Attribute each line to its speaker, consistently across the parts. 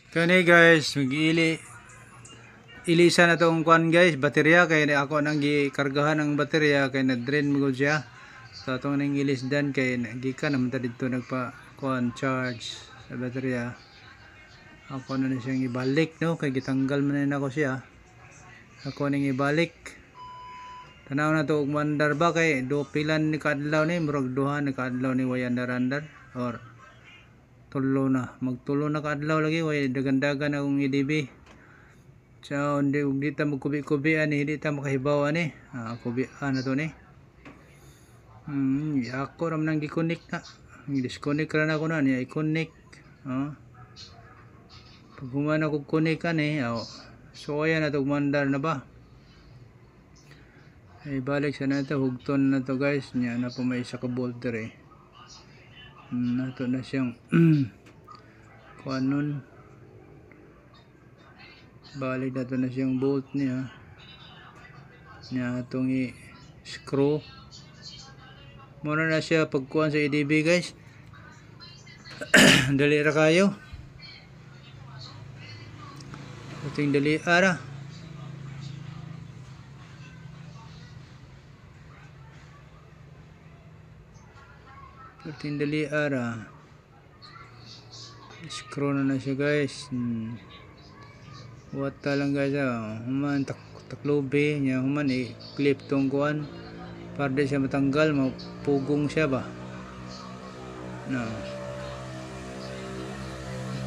Speaker 1: Kani guys, ilisa na tong kwan guys, baterya kay ako nang gikargahan ang baterya kay na-drain mo siya. So atong nang ilisdan kay gikan naman ta didto nagpa kwan charge sa baterya. Ako na siyang ibalik no kay gitanggal man na ako siya. Ako ning ibalik. Tanaw na to og mandar ba kay do pilan ni kadlaw ni murag duha ni kadlaw ni way andar or tulo na magtulo na kadlaw lagi way dagan-dagan akong EDB. So hindi ta magkubi-kubi ani, hindi ta makahibaw ani. Kubian na to ni. Ako ram nang gi-connect na. Disconnect ra na ko na niya i-connect. Pag humana ko connect ani, so ayan na to mandar na ba. Ay balik sa nato hugton na to guys, nya na po may isa ka bolter eh. Nato na siyang kuanon, balik nato na siyang bolt niya itong i-screw muna na siya pagkuhan sa EDB guys. Dali ra kayo ating dali ara. Tindali ara, screw na siya guys. Wata lang guys, human taklobe niya, human i-clip tong kuan para di siya matanggal, mapugong siya ba no,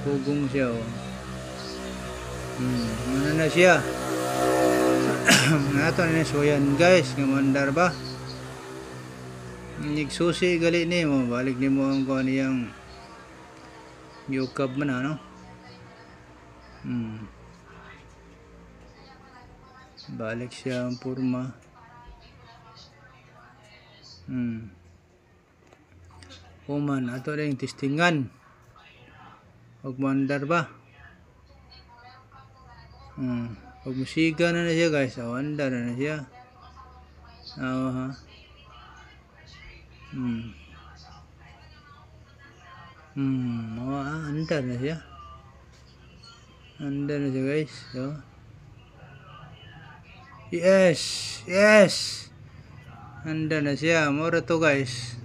Speaker 1: pugong siya ano na siya. Nato na so yan guys, ngamandar ba nigsusi gali ni mo, balik ni mo ang kuan niyang yukab man ano. Balik siya ang purma. Human ato ring testingan og mandar ba. Pag musiga na siya guys, andar na siya. Andar na siya. Andar na siya guys. So yes andar na siya. Mura to guys.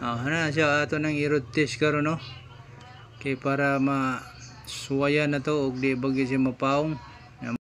Speaker 1: Na siya ato nang i-road test karon no. Kay para masuwayan na to og di bagi siya mapaong.